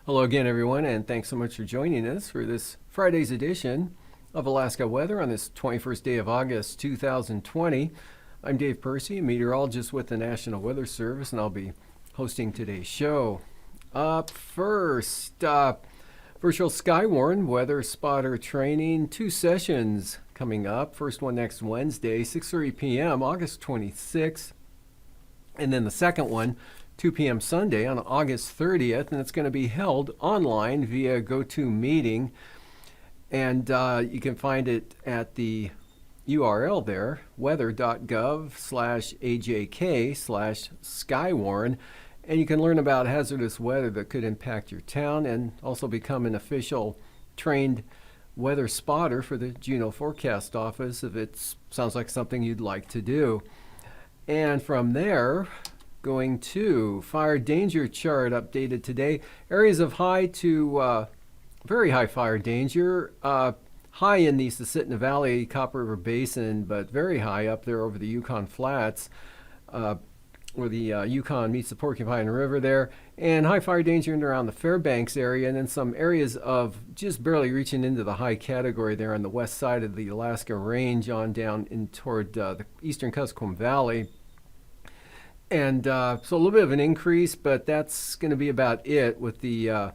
Hello again, everyone, and thanks so much for joining us for this Friday's edition of Alaska Weather on this 21st day of August 2020. I'm Dave Percy, a meteorologist with the National Weather Service, and I'll be hosting today's show. Up first, virtual Skywarn weather spotter training, 2 sessions coming up. First one next Wednesday, 6:30 p.m., August 26th, and then the second one 2 p.m. Sunday on August 30th, and it's going to be held online via GoToMeeting, and you can find it at the URL there, weather.gov/AJK/Skywarn, and you can learn about hazardous weather that could impact your town and also become an official trained weather spotter for the Juneau Forecast Office if it sounds like something you'd like to do. And from there, going to fire danger chart updated today. Areas of high to very high fire danger. High in the Susitna Valley, Copper River Basin, but very high up there over the Yukon Flats, where the Yukon meets the Porcupine River there. And high fire danger in and around the Fairbanks area, and then some areas of just barely reaching into the high category there on the west side of the Alaska Range on down in toward the eastern Kuskokwim Valley. And so a little bit of an increase, but that's going to be about it, with the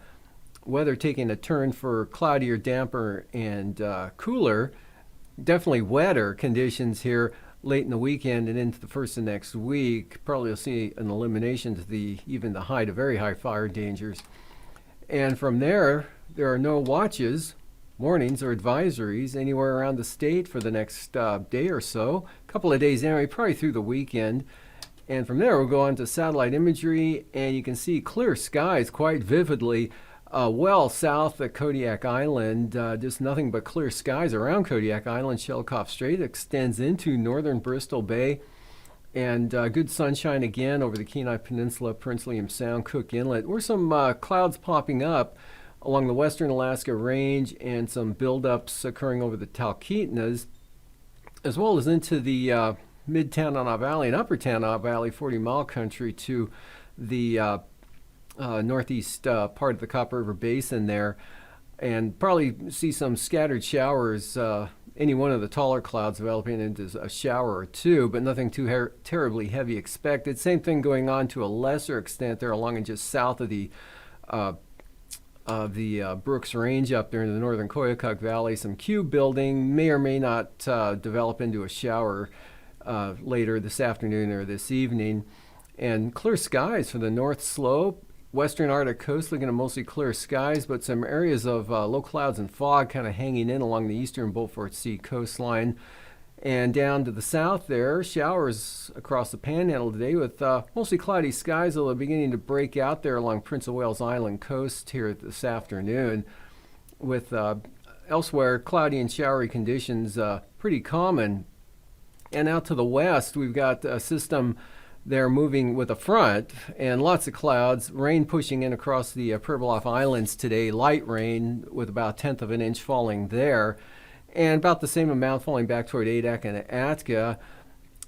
weather taking a turn for cloudier, damper, and cooler. Definitely wetter conditions here late in the weekend and into the first of next week. Probably you'll see an elimination to even the high to very high fire dangers. And from there are no watches, warnings, or advisories anywhere around the state for the next day or so. A couple of days anyway, probably through the weekend. And from there, we'll go on to satellite imagery, and you can see clear skies quite vividly well south of Kodiak Island. Just nothing but clear skies around Kodiak Island. Shelikof Strait extends into northern Bristol Bay, and good sunshine again over the Kenai Peninsula, Prince William Sound, Cook Inlet. There's some clouds popping up along the western Alaska Range and some buildups occurring over the Talkeetnas, as well as into the mid-Tanana Valley and upper Tanana Valley 40-mile country to the northeast part of the Copper River Basin there, and probably see some scattered showers, any one of the taller clouds developing into a shower or two, but nothing too terribly heavy expected. Same thing going on to a lesser extent there along and just south of the Brooks Range up there in the northern Koyukuk Valley. Some cube building may or may not develop into a shower later this afternoon or this evening. And clear skies for the North Slope. Western Arctic coast looking at mostly clear skies, but some areas of low clouds and fog kind of hanging in along the eastern Beaufort Sea coastline. And down to the south there, showers across the Panhandle today with mostly cloudy skies, although beginning to break out there along Prince of Wales Island coast here this afternoon, with elsewhere cloudy and showery conditions pretty common. And out to the west, we've got a system there moving with a front and lots of clouds, rain pushing in across the Pribilof Islands today, light rain with about 1/10 of an inch falling there, and about the same amount falling back toward Adak and Atka.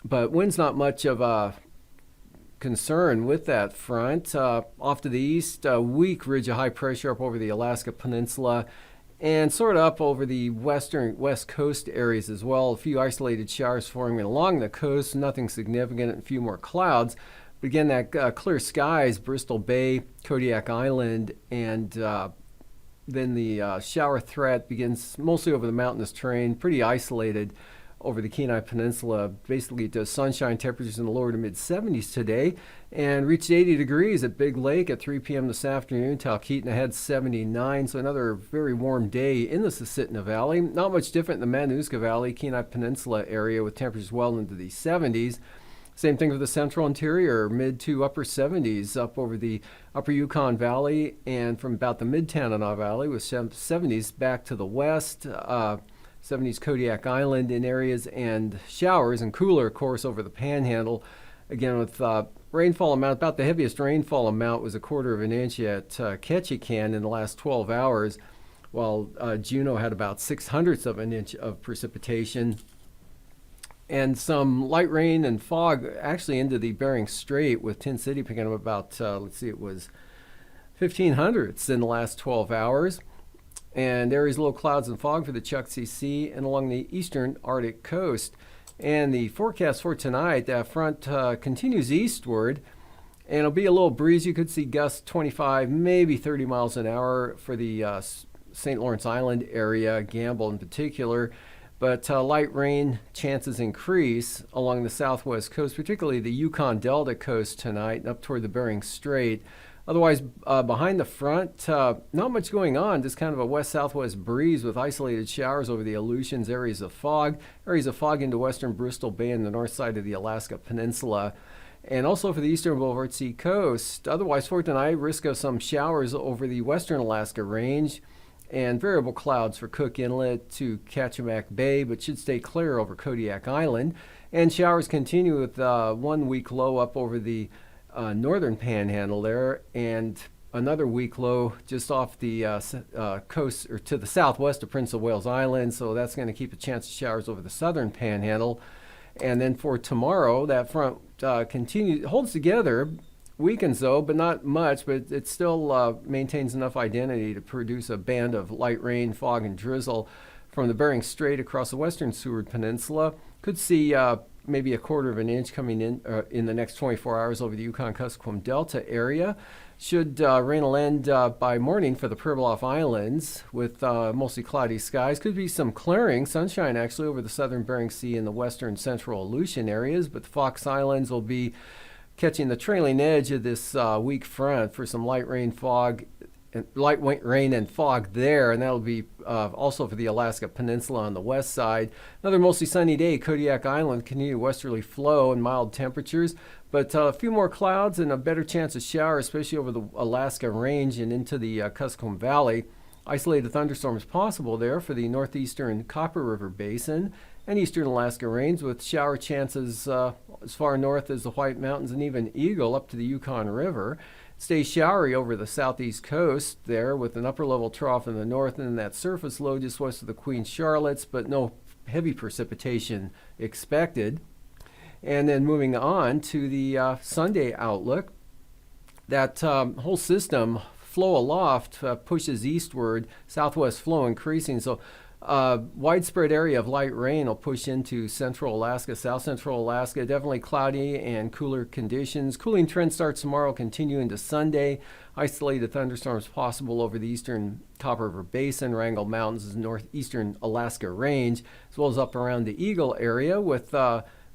But wind's not much of a concern with that front. Off to the east, a weak ridge of high pressure up over the Alaska Peninsula, and sort of up over the west coast areas as well. A few isolated showers forming along the coast, nothing significant, and a few more clouds. But again, that clear skies, Bristol Bay, Kodiak Island, and then the shower threat begins mostly over the mountainous terrain, pretty isolated over the Kenai Peninsula. Basically, it does sunshine, temperatures in the lower to mid-70s today, and reached 80 degrees at Big Lake at 3 p.m. this afternoon. Talkeetna had 79, so another very warm day in the Susitna Valley. Not much different in the Matanuska Valley, Kenai Peninsula area with temperatures well into the 70s. Same thing for the central interior, mid to upper 70s up over the upper Yukon Valley and from about the mid-Tanana Valley with 70s back to the west, 70s Kodiak Island in areas, and showers and cooler, of course, over the Panhandle. Again, with rainfall amount, about the heaviest rainfall amount was 1/4 of an inch at Ketchikan in the last 12 hours, while Juneau had about 0.06 of an inch of precipitation. And some light rain and fog actually into the Bering Strait, with Tin City picking up about, it was 0.15 in the last 12 hours. And areas low clouds and fog for the Chukchi Sea and along the eastern Arctic coast. And the forecast for tonight, that front continues eastward, and it'll be a little breeze. You could see gusts 25, maybe 30 miles an hour for the St. Lawrence Island area, Gamble in particular. But light rain chances increase along the southwest coast, particularly the Yukon Delta coast tonight and up toward the Bering Strait. Otherwise, behind the front, not much going on, just kind of a west-southwest breeze with isolated showers over the Aleutians, areas of fog into western Bristol Bay and the north side of the Alaska Peninsula. And also for the eastern Boulevard Sea coast. Otherwise, for tonight, risk of some showers over the western Alaska Range and variable clouds for Cook Inlet to Kachemak Bay, but should stay clear over Kodiak Island. And showers continue with 1 week low up over the northern Panhandle there, and another week low just off the coast or to the southwest of Prince of Wales Island. So that's going to keep a chance of showers over the southern Panhandle. And then for tomorrow, that front holds together. Weakens though, but not much, but it still maintains enough identity to produce a band of light rain, fog, and drizzle from the Bering Strait across the western Seward Peninsula. Could see maybe 1/4 of an inch coming in the next 24 hours over the Yukon-Kuskokwim Delta area. Should rain will end by morning for the Pribilof Islands with mostly cloudy skies. Could be some clearing, sunshine actually over the southern Bering Sea and the western central Aleutian areas, but the Fox Islands will be catching the trailing edge of this weak front for some light rain and fog there, and that'll be also for the Alaska Peninsula on the west side. Another mostly sunny day. Kodiak Island continued westerly flow and mild temperatures, but a few more clouds and a better chance of shower, especially over the Alaska Range and into the Kuskokwim Valley. Isolated thunderstorms possible there for the northeastern Copper River Basin and eastern Alaska Range, with shower chances as far north as the White Mountains and even Eagle up to the Yukon River. Stays showery over the southeast coast there, with an upper level trough in the north and that surface low just west of the Queen Charlottes, but no heavy precipitation expected. And then moving on to the Sunday outlook, that whole system flow aloft pushes eastward, southwest flow increasing. So widespread area of light rain will push into central Alaska, south central Alaska. Definitely cloudy and cooler conditions. Cooling trend starts tomorrow, continue into Sunday. Isolated thunderstorms possible over the eastern Copper River Basin, Wrangell Mountains, northeastern Alaska Range, as well as up around the Eagle area, with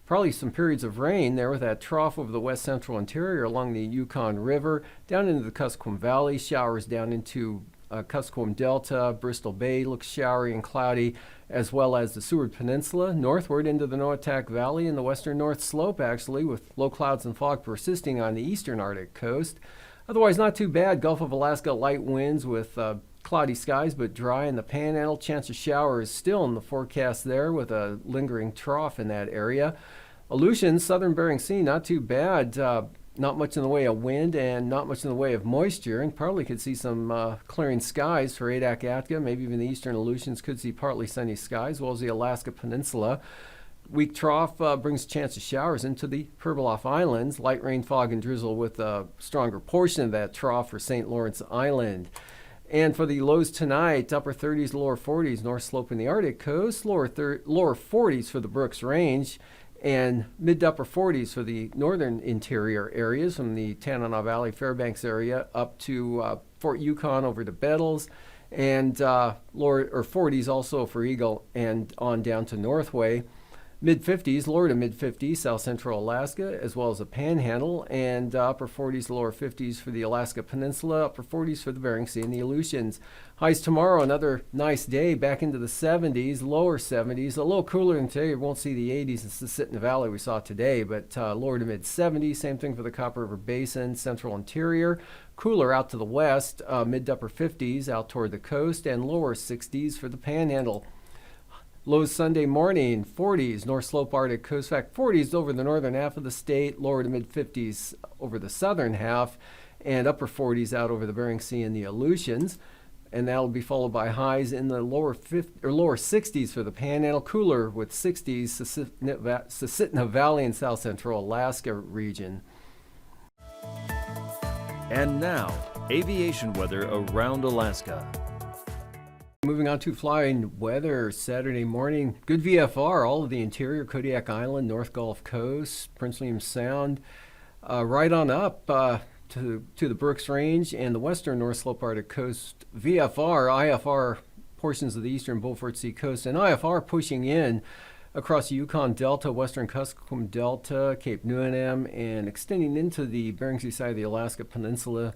probably some periods of rain there with that trough over the west central interior along the Yukon River, down into the Kuskokwim Valley. Showers down into Kuskokwim Delta, Bristol Bay looks showery and cloudy, as well as the Seward Peninsula, northward into the Noatak Valley and the western North Slope, actually, with low clouds and fog persisting on the eastern Arctic coast. Otherwise, not too bad. Gulf of Alaska, light winds with cloudy skies, but dry in the Panhandle. Chance of showers still in the forecast there, with a lingering trough in that area. Aleutians, southern Bering Sea, not too bad. Not much in the way of wind and not much in the way of moisture, and probably could see some clearing skies for Adak-Atka. Maybe even the eastern Aleutians could see partly sunny skies, as well as the Alaska Peninsula. Weak trough brings a chance of showers into the Pribilof Islands. Light rain, fog, and drizzle with a stronger portion of that trough for St. Lawrence Island. And for the lows tonight, upper 30s, lower 40s, north slope in the Arctic coast, lower 40s for the Brooks Range, and mid to upper 40s for the northern interior areas from the Tanana Valley, Fairbanks area up to Fort Yukon over to Bettles, and lower or 40s also for Eagle and on down to Northway. Mid-50s, lower to mid-50s, south central Alaska, as well as the Panhandle, and upper 40s, lower 50s for the Alaska Peninsula, upper 40s for the Bering Sea and the Aleutians. Highs tomorrow, another nice day, back into the 70s, lower 70s, a little cooler than today. You won't see the 80s in Susitna Valley we saw today, but lower to mid-70s. Same thing for the Copper River Basin, central interior. Cooler out to the west, mid to upper 50s out toward the coast, and lower 60s for the Panhandle. Lows Sunday morning, 40s, North Slope Arctic coast. In fact, 40s over the northern half of the state, lower to mid-50s over the southern half, and upper 40s out over the Bering Sea and the Aleutians. And that'll be followed by highs in the lower 60s for the Panhandle, cooler with 60s, Susitna Valley and south central Alaska region. And now, aviation weather around Alaska. Moving on to flying weather Saturday morning. Good VFR, all of the interior, Kodiak Island, North Gulf Coast, Prince William Sound, right on up to the Brooks Range and the western North Slope Arctic coast. VFR, IFR portions of the eastern Beaufort Sea coast, and IFR pushing in across the Yukon Delta, western Kuskokwim Delta, Cape Newenham, and extending into the Bering Sea side of the Alaska Peninsula,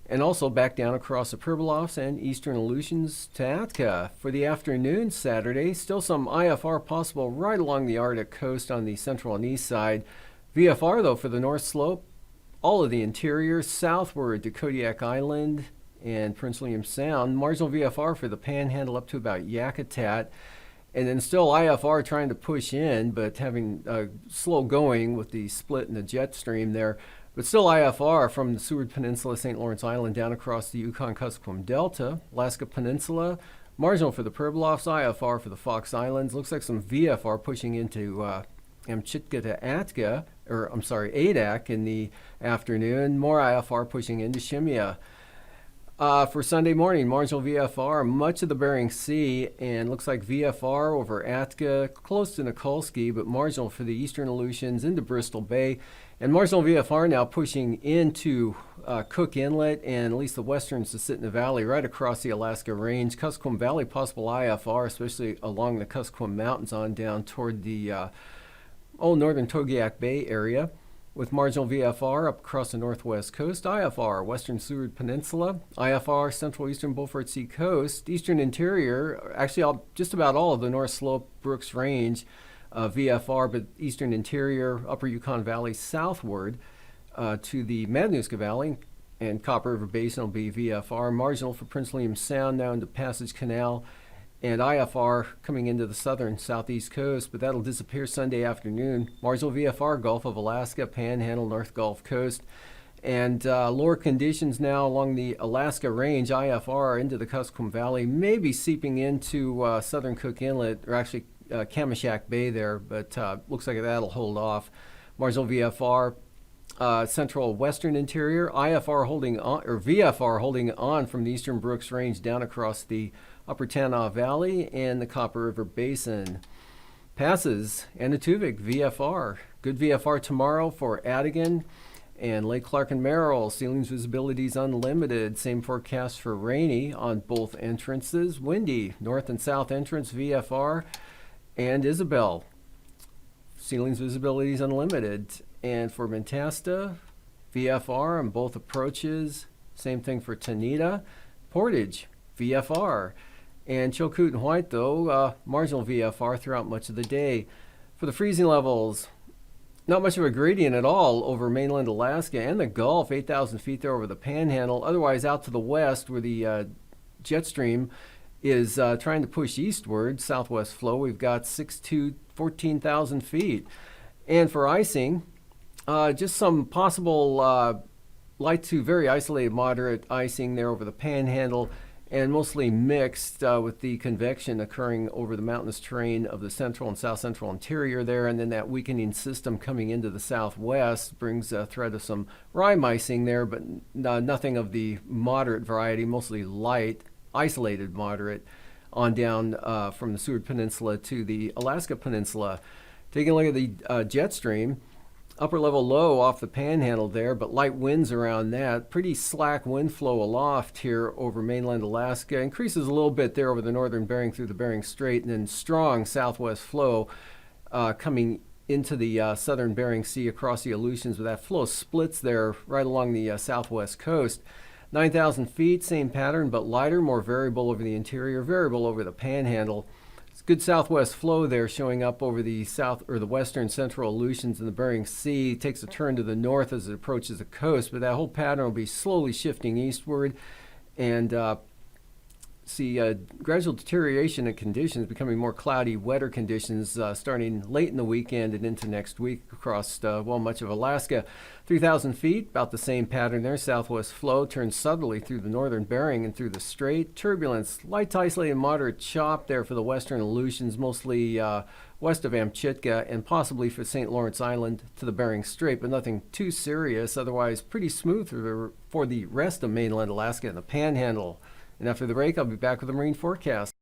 and also back down across the Pribilofs and eastern Aleutians to Atka. For the afternoon Saturday, still some IFR possible right along the Arctic coast on the central and east side. VFR, though, for the North Slope, all of the interior, southward to Kodiak Island and Prince William Sound. Marginal VFR for the Panhandle up to about Yakutat. And then still IFR trying to push in, but having slow going with the split in the jet stream there. But still IFR from the Seward Peninsula, St. Lawrence Island, down across the Yukon-Kuskokwim Delta, Alaska Peninsula. Marginal for the Pribilofs, IFR for the Fox Islands. Looks like some VFR pushing into Amchitka to Atka, Adak in the afternoon. More IFR pushing into Shemya. For Sunday morning, marginal VFR, much of the Bering Sea, and looks like VFR over Atka, close to Nikolsky, but marginal for the eastern Aleutians into Bristol Bay. And marginal VFR now pushing into Cook Inlet and at least the western Susitna Valley, right across the Alaska Range. Kuskokwim Valley, possible IFR, especially along the Kuskokwim Mountains on down toward the northern Togiak Bay area, with marginal VFR up across the northwest coast. IFR, western Seward Peninsula. IFR, central eastern Beaufort Sea coast. Eastern interior, actually just about all of the North Slope Brooks Range. VFR, but eastern interior, upper Yukon Valley southward to the Matanuska Valley, and Copper River Basin will be VFR. Marginal for Prince William Sound now into Passage Canal, and IFR coming into the southern southeast coast, but that'll disappear Sunday afternoon. Marginal VFR, Gulf of Alaska, Panhandle, North Gulf Coast, and lower conditions now along the Alaska Range. IFR into the Kuskokwim Valley, maybe seeping into southern Cook Inlet, or actually Kamishak Bay there, but looks like that'll hold off. Marginal VFR, central western interior. IFR holding on, or VFR holding on from the eastern Brooks Range down across the upper Tanana Valley and the Copper River Basin. Passes, Anatuvik, VFR. Good VFR tomorrow for Adigan and Lake Clark and Merrill. Ceilings visibilities unlimited. Same forecast for rainy on both entrances. Windy, north and south entrance VFR. And Isabel, ceilings visibilities unlimited. And for Mentasta, VFR on both approaches. Same thing for Tanita. Portage, VFR. And Chilkoot and White, though, marginal VFR throughout much of the day. For the freezing levels, not much of a gradient at all over mainland Alaska and the Gulf, 8,000 feet there over the Panhandle. Otherwise, out to the west where the jet stream is trying to push eastward, southwest flow, we've got 6 to 14,000 feet. And for icing, just some possible light to very isolated moderate icing there over the Panhandle, and mostly mixed with the convection occurring over the mountainous terrain of the central and south central interior there, and then that weakening system coming into the southwest brings a threat of some rime icing there, but nothing of the moderate variety, mostly light, isolated moderate on down from the Seward Peninsula to the Alaska Peninsula. Taking a look at the jet stream, upper level low off the Panhandle there, but light winds around that. Pretty slack wind flow aloft here over mainland Alaska. Increases a little bit there over the northern Bering through the Bering Strait, and then strong southwest flow coming into the southern Bering Sea across the Aleutians, with that flow splits there right along the southwest coast. 9,000 feet, same pattern, but lighter, more variable over the interior, variable over the panhandle. It's good southwest flow there showing up over the south or the western central Aleutians and the Bering Sea. It takes a turn to the north as it approaches the coast, but that whole pattern will be slowly shifting eastward, and see gradual deterioration in conditions, becoming more cloudy, wetter conditions starting late in the weekend and into next week across, much of Alaska. 3,000 feet, about the same pattern there. Southwest flow turns southerly through the northern Bering and through the Strait. Turbulence, light to isolated moderate chop there for the western Aleutians, mostly west of Amchitka, and possibly for St. Lawrence Island to the Bering Strait, but nothing too serious. Otherwise, pretty smooth for the rest of mainland Alaska and the Panhandle. And after the break, I'll be back with a marine forecast.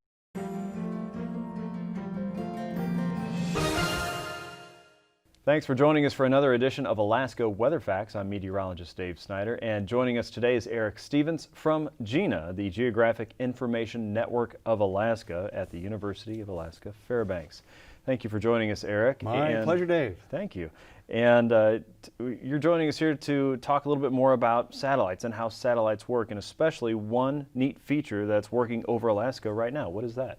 Thanks for joining us for another edition of Alaska Weather Facts. I'm meteorologist Dave Snider, and joining us today is Eric Stevens from GINA, the Geographic Information Network of Alaska at the University of Alaska Fairbanks. Thank you for joining us, Eric. My pleasure, Dave. Thank you. And you're joining us here to talk a little bit more about satellites and how satellites work, and especially one neat feature that's working over Alaska right now. What is that?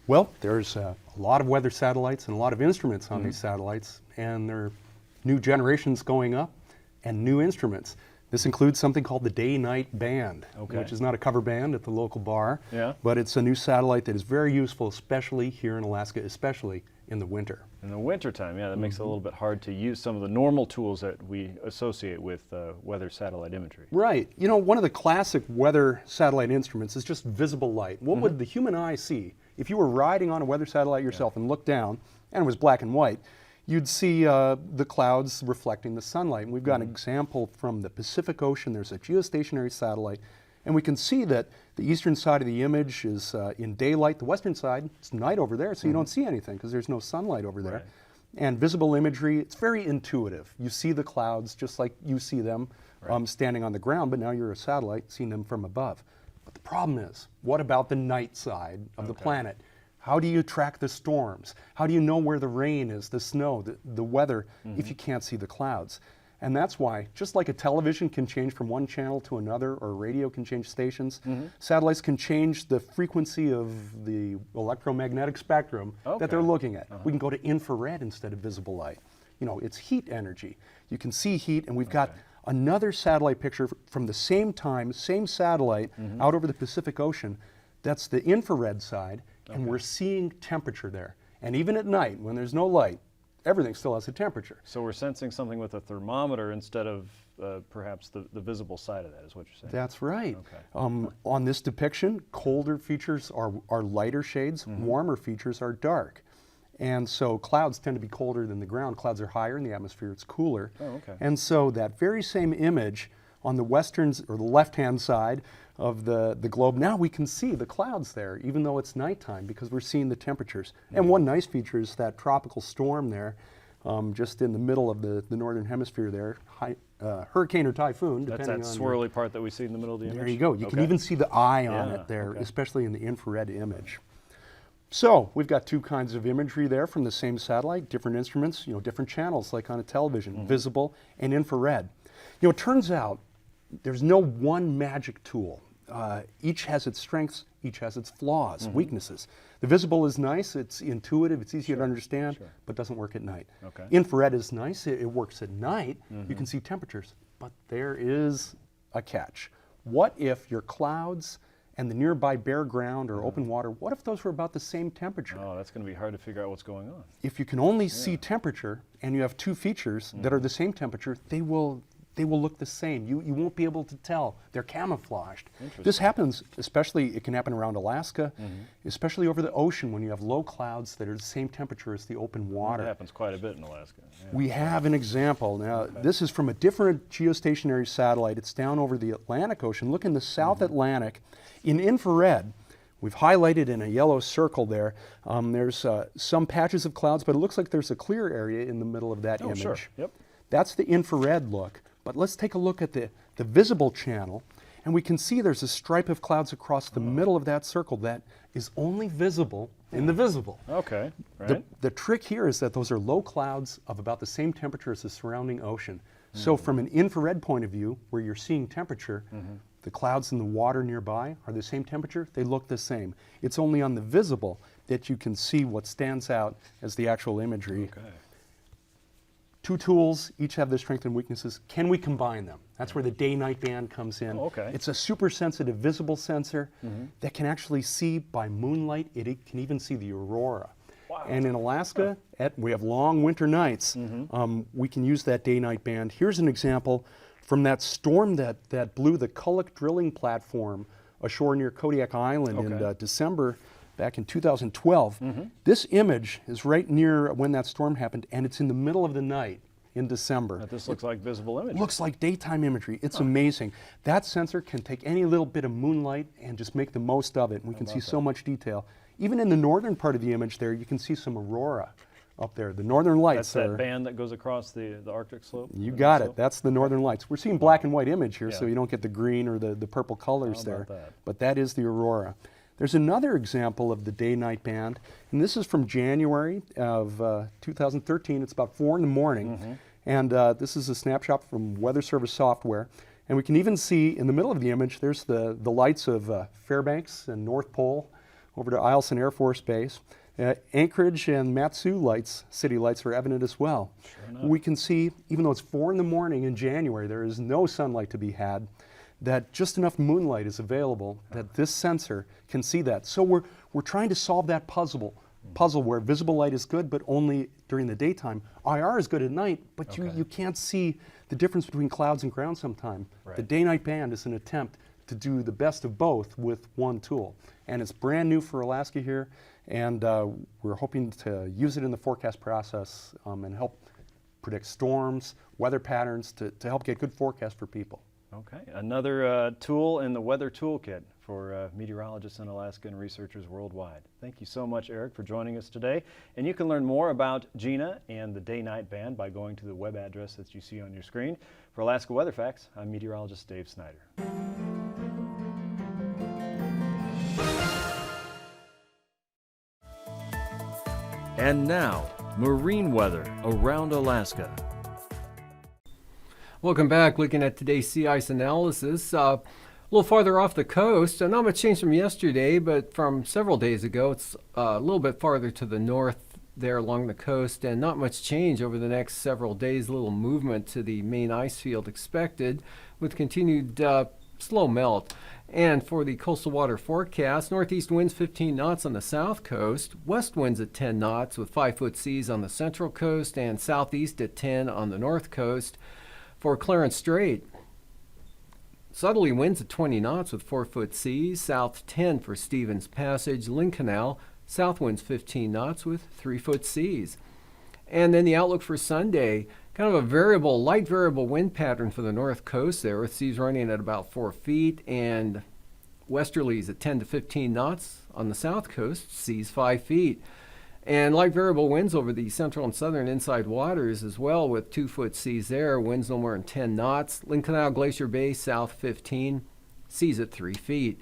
Well, there's a lot of weather satellites and a lot of instruments on these satellites, and there are new generations going up and new instruments. This includes something called the Day-Night Band, which is not a cover band at the local bar, but it's a new satellite that is very useful, especially here in Alaska, especially in the winter. In the wintertime, yeah, that makes it a little bit hard to use some of the normal tools that we associate with weather satellite imagery. Right. You know, one of the classic weather satellite instruments is just visible light. What would the human eye see if you were riding on a weather satellite yourself and looked down and it was black and white? You'd see the clouds reflecting the sunlight. And we've got an example from the Pacific Ocean. There's a geostationary satellite, and we can see that the eastern side of the image is in daylight. The western side, it's night over there, so you don't see anything because there's no sunlight over there. And visible imagery, it's very intuitive. You see the clouds just like you see them standing on the ground, but now you're a satellite seeing them from above. But the problem is, what about the night side of the planet? How do you track the storms? How do you know where the rain is, the snow, the weather, if you can't see the clouds? And that's why, just like a television can change from one channel to another, or radio can change stations, satellites can change the frequency of the electromagnetic spectrum that they're looking at. We can go to infrared instead of visible light. You know, it's heat energy. You can see heat, and we've got another satellite picture from the same time, same satellite, out over the Pacific Ocean. That's the infrared side, and we're seeing temperature there. And even at night, when there's no light, everything still has a temperature. So we're sensing something with a thermometer instead of perhaps the visible side of that, is what you're saying? That's right. On this depiction, colder features are lighter shades, warmer features are dark. And so clouds tend to be colder than the ground. Clouds are higher in the atmosphere, it's cooler. And so that very same image on the western or the left-hand side of the globe, now we can see the clouds there, even though it's nighttime, because we're seeing the temperatures. And one nice feature is that tropical storm there, just in the middle of the northern hemisphere there, hurricane or typhoon, depending on... That's that swirly part that we see in the middle of the image? There you go. You can even see the eye on it there, especially in the infrared image. So we've got two kinds of imagery there from the same satellite, different instruments, you know, different channels like on a television, visible and infrared. You know, it turns out there's no one magic tool. Each has its strengths, each has its flaws, weaknesses. The visible is nice, it's intuitive, it's easy to understand, but doesn't work at night. Infrared is nice, it works at night, you can see temperatures, but there is a catch. What if your clouds and the nearby bare ground or open water, what if those were about the same temperature? Oh, that's going to be hard to figure out what's going on. If you can only see temperature and you have two features that are the same temperature, they will look the same. You won't be able to tell. They're camouflaged. This happens, especially, it can happen around Alaska, especially over the ocean when you have low clouds that are the same temperature as the open water. That happens quite a bit in Alaska. We have an example. Now, this is from a different geostationary satellite. It's down over the Atlantic Ocean. Look in the South Atlantic. In infrared, we've highlighted in a yellow circle there. There's some patches of clouds, but it looks like there's a clear area in the middle of that image. That's the infrared look. But let's take a look at the visible channel. And we can see there's a stripe of clouds across the middle of that circle that is only visible in the visible. Okay, right. The trick here is that those are low clouds of about the same temperature as the surrounding ocean. So from an infrared point of view, where you're seeing temperature, the clouds in the water nearby are the same temperature, they look the same. It's only on the visible that you can see what stands out as the actual imagery. Okay. Two tools, each have their strengths and weaknesses. Can we combine them? That's where the day-night band comes in. Oh, okay. It's a super sensitive visible sensor that can actually see by moonlight. It can even see the aurora. Wow. And in Alaska, we have long winter nights. We can use that day-night band. Here's an example from that storm that blew the Kullik drilling platform ashore near Kodiak Island in December back in 2012. This image is right near when that storm happened, and it's in the middle of the night in December. But this looks like visible imagery. Looks like daytime imagery. It's amazing. That sensor can take any little bit of moonlight and just make the most of it. We can see so much detail. Even in the northern part of the image there, you can see some aurora up there. The northern lights That's that band that goes across the Arctic slope? You got it. That's the northern lights. We're seeing black and white image here, so Yeah. you don't get the green or the purple colors How there. about that? But that is the aurora. There's another example of the day-night band, and this is from January of 2013. It's about 4 in the morning, and this is a snapshot from Weather Service software. And we can even see in the middle of the image, there's the lights of Fairbanks and North Pole over to Eielson Air Force Base. Anchorage and Matsu lights, city lights, are evident as well. We can see, even though it's 4 in the morning in January, there is no sunlight to be had, that just enough moonlight is available that this sensor can see that. So we're trying to solve that puzzle where visible light is good, but only during the daytime. IR is good at night, but you can't see the difference between clouds and ground sometime. Right. The day-night band is an attempt to do the best of both with one tool. And it's brand new for Alaska here, and we're hoping to use it in the forecast process and help predict storms, weather patterns, to help get good forecast for people. Okay, another tool in the weather toolkit for meteorologists in Alaska and researchers worldwide. Thank you so much, Eric, for joining us today. And you can learn more about Dehne and the day-night band by going to the web address that you see on your screen. For Alaska Weather Facts, I'm meteorologist Dave Snider. And now, marine weather around Alaska. Welcome back. Looking at today's sea ice analysis. A little farther off the coast, not much change from yesterday, but from several days ago. It's a little bit farther to the north there along the coast, and not much change over the next several days. Little movement to the main ice field expected with continued slow melt. And for the coastal water forecast, northeast winds 15 knots on the south coast, west winds at 10 knots with 5-foot seas on the central coast, and southeast at 10 on the north coast. For Clarence Strait, southerly winds at 20 knots with 4-foot seas, south 10 for Stevens Passage, Lynn Canal, south winds 15 knots with 3-foot seas. And then the outlook for Sunday, kind of a light variable wind pattern for the north coast there, with seas running at about 4 feet, and westerlies at 10 to 15 knots on the south coast, seas 5 feet. And light variable winds over the central and southern inside waters as well, with 2-foot seas there, winds no more than 10 knots. Lynn Canal, Glacier Bay, south 15, seas at 3 feet.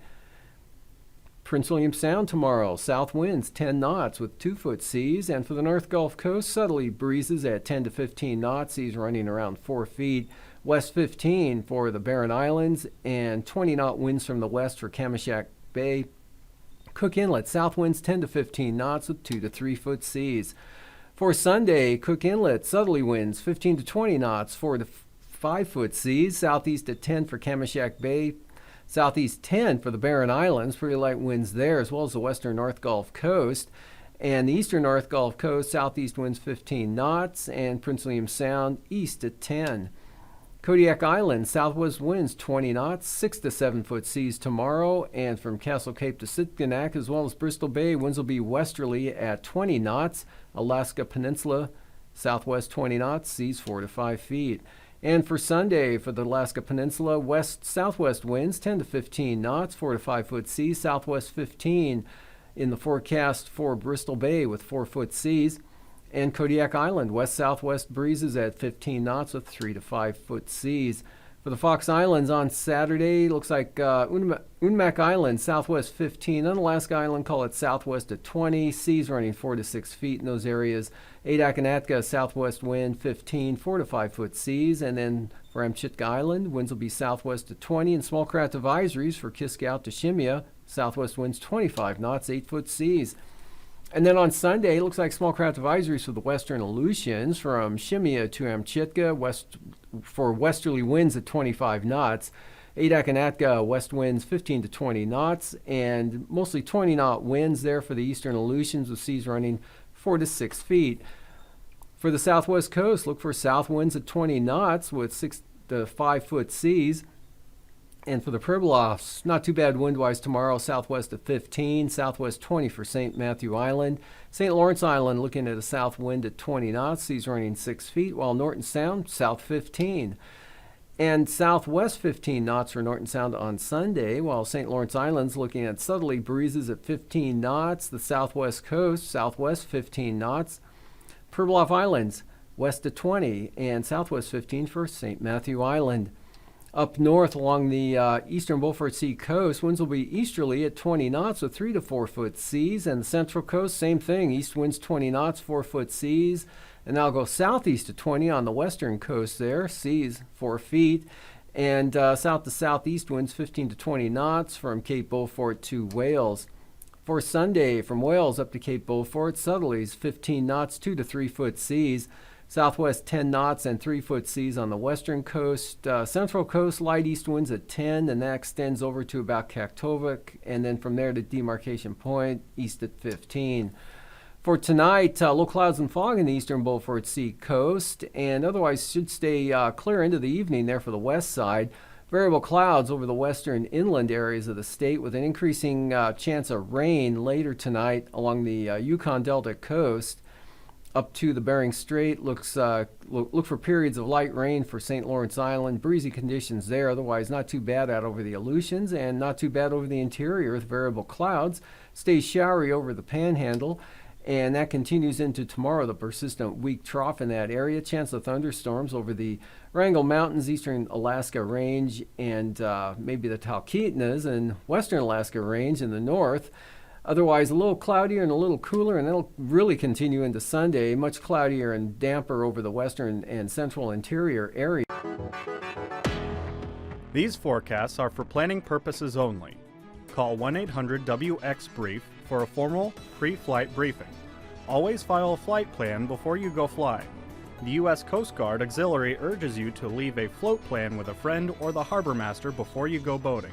Prince William Sound tomorrow, south winds 10 knots with 2-foot seas. And for the North Gulf Coast, southerly breezes at 10 to 15 knots, seas running around 4 feet. West 15 for the Barren Islands, and 20-knot winds from the west for Kamishak Bay. Cook Inlet, south winds 10 to 15 knots with 2 to 3-foot seas. For Sunday, Cook Inlet, southerly winds 15 to 20 knots, 4 to 5-foot seas. Southeast at 10 for Kamishak Bay. Southeast 10 for the Barren Islands, pretty light winds there, as well as the western North Gulf Coast. And the eastern North Gulf Coast, southeast winds 15 knots, and Prince William Sound, east at 10. Kodiak Island, southwest winds 20 knots, 6 to 7-foot seas tomorrow. And from Castle Cape to Sitkinak, as well as Bristol Bay, winds will be westerly at 20 knots. Alaska Peninsula, southwest 20 knots, seas 4 to 5 feet. And for Sunday, for the Alaska Peninsula, west-southwest winds 10 to 15 knots, 4 to 5-foot seas, southwest 15 in the forecast for Bristol Bay with 4-foot seas. And Kodiak Island, west-southwest breezes at 15 knots with 3 to 5-foot seas. For the Fox Islands on Saturday, looks like Unmak Island, southwest 15. Unalaska Island, call it southwest at 20. Seas running 4 to 6 feet in those areas. Adak, southwest wind 15, 4 to 5 foot seas. And then for Amchitka Island, winds will be southwest at 20. And small craft advisories for Kiskout to Shimia, southwest winds 25 knots, 8 foot seas. And then on Sunday, it looks like small craft advisories for the western Aleutians from Shimia to Amchitka, for westerly winds at 25 knots. Adak, west winds 15 to 20 knots, and mostly 20 knot winds there for the eastern Aleutians, with seas running 4 to 6 feet. For the southwest coast, look for south winds at 20 knots with 6 to 5 foot seas. And for the Pribilofs, not too bad wind-wise tomorrow, southwest at 15, southwest 20 for St. Matthew Island. St. Lawrence Island looking at a south wind at 20 knots, seas running 6 feet, while Norton Sound, south 15. And southwest 15 knots for Norton Sound on Sunday, while St. Lawrence Island's looking at southerly breezes at 15 knots. The southwest coast, southwest 15 knots. Pribilof Islands, west at 20, and southwest 15 for St. Matthew Island. Up north along the eastern Beaufort Sea coast, winds will be easterly at 20 knots with 3 to 4 foot seas. And the central coast, same thing, east winds 20 knots, 4 foot seas. And now go southeast to 20 on the western coast there, seas 4 feet. And south to southeast winds 15 to 20 knots from Cape Beaufort to Wales. For Sunday, from Wales up to Cape Beaufort, southerlies 15 knots, 2 to 3 foot seas. Southwest 10 knots and 3 foot seas on the western coast. Central coast, light east winds at 10, and that extends over to about Kaktovik, and then from there to Demarcation Point, east at 15. For tonight, low clouds and fog in the eastern Beaufort Sea coast, and otherwise should stay clear into the evening there for the west side. Variable clouds over the western inland areas of the state with an increasing chance of rain later tonight along the Yukon Delta coast. Up to the Bering Strait, look for periods of light rain for St. Lawrence Island. Breezy conditions there, otherwise not too bad out over the Aleutians and not too bad over the interior with variable clouds. Stays showery over the Panhandle, and that continues into tomorrow, the persistent weak trough in that area. Chance of thunderstorms over the Wrangell Mountains, eastern Alaska Range, and maybe the Talkeetnas and western Alaska Range in the north. Otherwise, a little cloudier and a little cooler, and that'll really continue into Sunday. Much cloudier and damper over the western and central interior area. These forecasts are for planning purposes only. Call 1-800-WX-BRIEF for a formal pre-flight briefing. Always file a flight plan before you go flying. The U.S. Coast Guard Auxiliary urges you to leave a float plan with a friend or the harbor master before you go boating.